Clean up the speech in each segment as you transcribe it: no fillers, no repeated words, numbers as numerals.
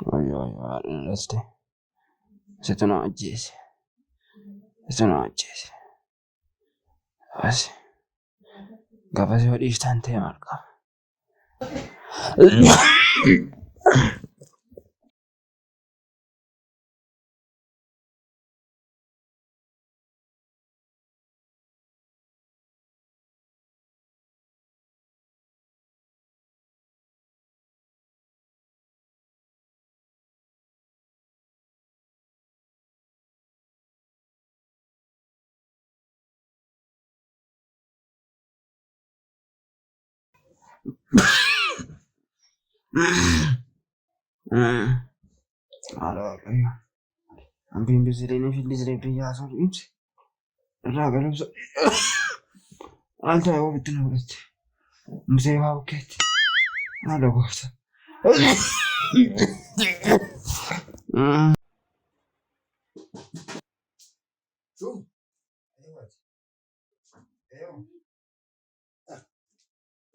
Laste. Situ na ajjeese. Situ na ajjeese. Asi. Gaafas yoo dhiiftaan ta'e maal qaba? Ambiin bisireenii fi disiree biyyaa sun ibsi. Irraa galumsa. Maal ta'e ofitti na godhatte. Musee waa bukkeetti. Haala goota.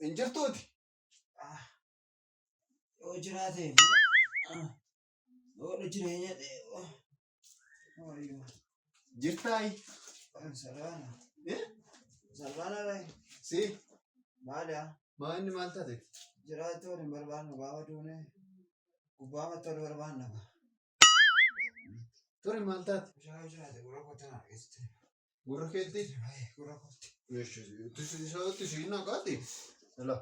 Injirtuuti. Yoo jiraate yoo jireenya Jirtaayi. Sarbaana. Eh? Sarbaana lai. Si. Maaliya? Maanni maal taate? Jiraate waliin barbaannu gaafa duune gubbaa matta wal barbaanna. Ture maal taate? Bishaan jiraate gurra kootti na geessite. Gurra keetti? Gurra kootti. Isootti si na qaati. Ela.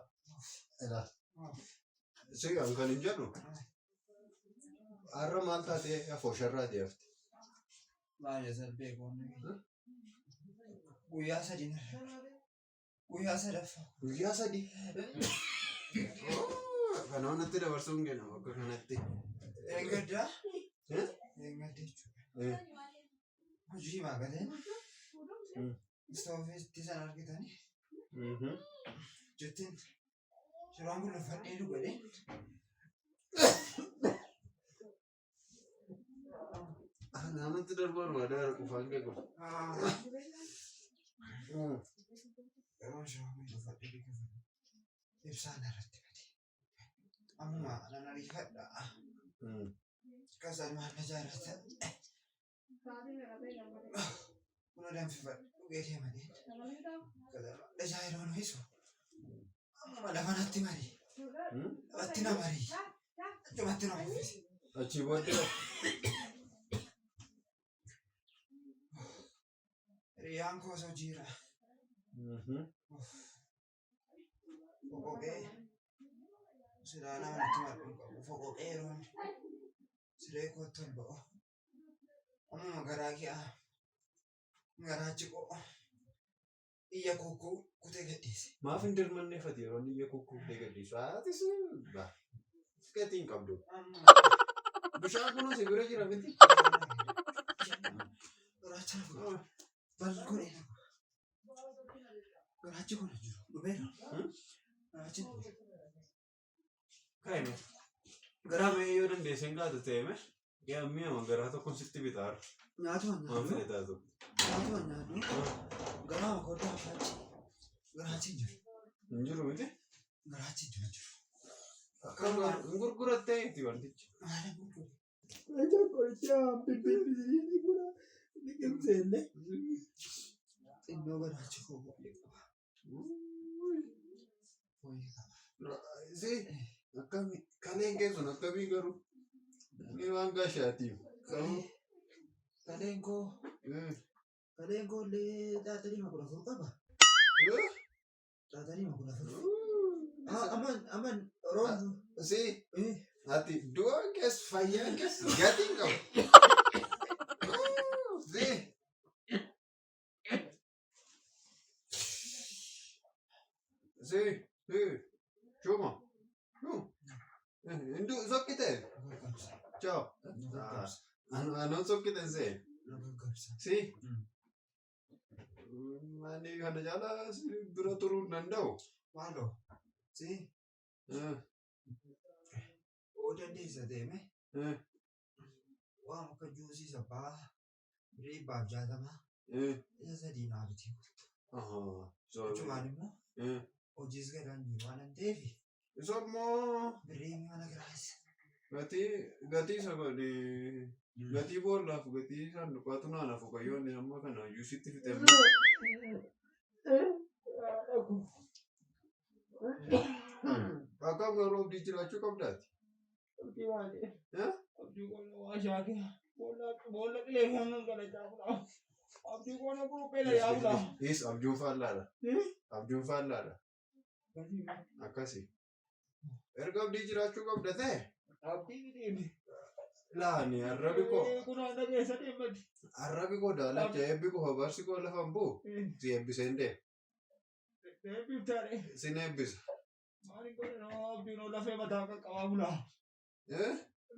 Si kan hin jedhu. Har'a maal taate afoo sharraa deefte? Maal salphee koonni. Guyyaa sadii. Guyyaa sadaffaa. Guyyaa sadii. Kana wanatti dabarsuun kenna bakka kanatti. Eeggaddaa. Eeggaddee jechuudha. Hojii maagaleen. Istoofeetti san argitanii. Jettiin shiraan kun laffadhee dhugadhee. Naannootti darbar waadaa qufaan kee qofa. Yeroo shiraan kun laffadhee dhugadhee. Ibsaan irratti gadi. Amma nan ariifadha. Kasaan maal na jaallata. Buna danfifadhu dhugee deemadee. Dhajaa yeroo nu hisu. Amma lafa natti marii. Lafatti na marii. Achumatti na buufise. Achii booddee. Riyyaan koo osoo jiira. Foqoqee. Sidaa nama natti marii qabu. Foqoqee yeroon. Siree kootti ol ba'u. Amma garaa ki'a. Garaachi qoo. Iyya kukkuu kutee gadhiise. Maaf hin dirmanneeffate yeroo iyya kukkuu kutee gadhiisu? Haatis gatiin qabdu. Bishaan kunuun si bira jira miti. Garaacha na balgoonee na garaachi kun jiru. Dhubeera. Garaachi na Kaa'ime. Garaa mee yoo dandeesse hin gaatu ta'e yaa mi'a garaa tokkoon sitti bitaara. nyaatuma Maaf nyaatu. fedhe taatu? Nyaatuma nyaatu. Garaa koddaa faachi. Garaachi hin jiru. Hin jiru miti? Garaachi hin jiru. Akkam gurgurattee itti wantichi. Maala gurguru. Aja qorichaa bibbibii gura liqimseenne. Xinnoo garaachi koo bu'ee qaba. Wayii qaba. Si akkami kaleen keessun akkamii garuu? Ni waan gaashaatiif. Kaleen koo illee xaaxanii makura furu qaba. Xaaxanii makura furu. Aman roon. Si ati du'a kees fayyaa kees gatiin qabu. Si shuma. Hindu sokkite. Ciao. Anon sokkite se. Si mani kana jala dura turuu danda'u. Maaloo. Si. Oo dandeessa deeme. Waan akka juusii sabbaa dhibbaaf 60. Isa sadii naa biti. Jechumaan immoo hojiis gadaan jiru waan ta'eef. Isa immoo Birrii mana giraas. Gatii sagale gatii boollaaf gatii sanduuqaatu naanaaf qayyoonni amma kana iyyuu sitti fixame. Akkam yeroo abdii jiraachuu qabdaati. Abdii maali? Abdii qonna waa shaakee boolla qilee kan galataa abdii qonna kuruphee la yaabula. Is abjuun faallaadha. Abjuun faallaadha. Akkasii. Erga abdii jiraachuu qabda ta'e. Abdii miti. Laani arrabi koo. Kun handa keessa deemati. Arrabi koo daalacha eebbi koo habarsi koo lafan buu. Si eebbiseen deema. Eebbiftaadhe. Sin eebbisa. Maaliin godhe abdiin lafee mataa qaqqabaa bula.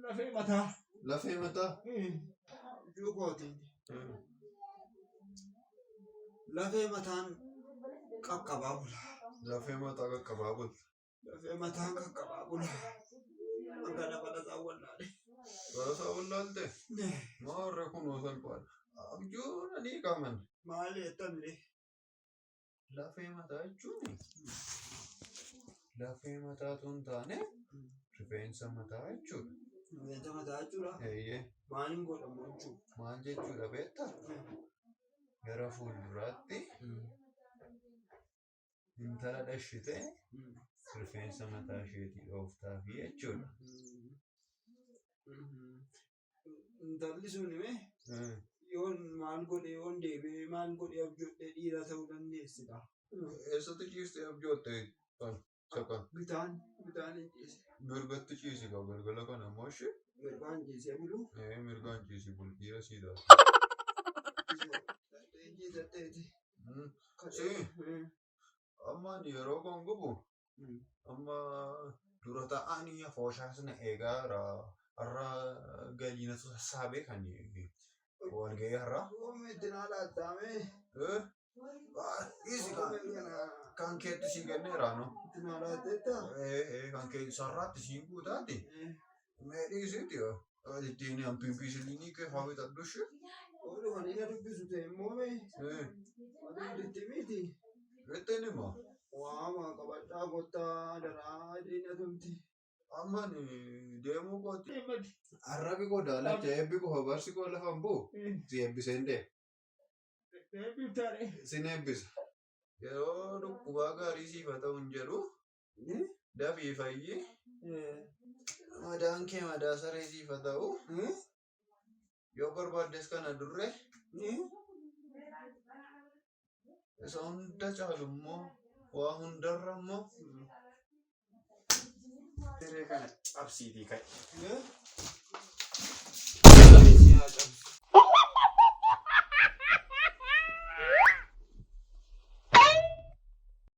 Lafee mataa. Lafee mataa. Abjuu kooti. Lafee mataan qaqqabaa bula. Lafee mataa qaqqabaa bula. Lafee mataan qaqqabaa bula. Magaalaa balasaa wallaale. Balasaa wallaalte. Maarra kunoo salphaadha. Abjuun ani qaaman. Maali jettamne? Lafee mataa jechuun lafee mataa tun taane rifeensa mataa jechuudha. Rifeensa mataa jechuudha. Eeyyee. Maaliin godhamu jechuudha? Maal jechuudha beektaa? Gara fuulduraatti intala dhashitee rifeensa mataa isheetii dhooftaafi jechuudha. Intalli sun yoon maal godhe yoon deebi'ee maal godhe abjoodhee dhiira ta'uu dandeessita. Eessatti ciistee abjootte sakan? Bitaan hin ciise. Mirgatti ciisi qaba galgala kana immoo ishee. Mirgaan ciisee bulu. Mirgaan ciisi bulu dhiira siidaa. Ciisateeti. Amma yeroo kan gubu amma dura ta'anii afooshaasna eegaa har'a galiinatu sassaabee kan walga'ii har'a. Oomeetti naa laattaame. Kan keetti sii ganneeraa no. Itti naa laatteetta. Kan kee sarraatti sii guutaatti. Meedhiisiiti ittiin pimpisilinii kee haa bitadhushi. Oolu kan inni dubbisu ta'e immoo aduu itti miti. Ittiin immoo. Waama qabadhaa kottaa daraa diina tumti. Amman deemuu kooti. Arrabi koo daalacha eebbi koo habarsi koo lafan buu. Si eebbiseen deema. Eebbiftaadhe. Sin eebbisa. Yeroo dhukkubaa gaarii siif haa ta'u hin jedhu. Dafii fayyii. Madaan kee madaa saree siif haa ta'u. Yoo barbaaddes kana durre. Isa hunda caalu immoo waa hundarra immoo. Siree kana cabsiitii ka'e.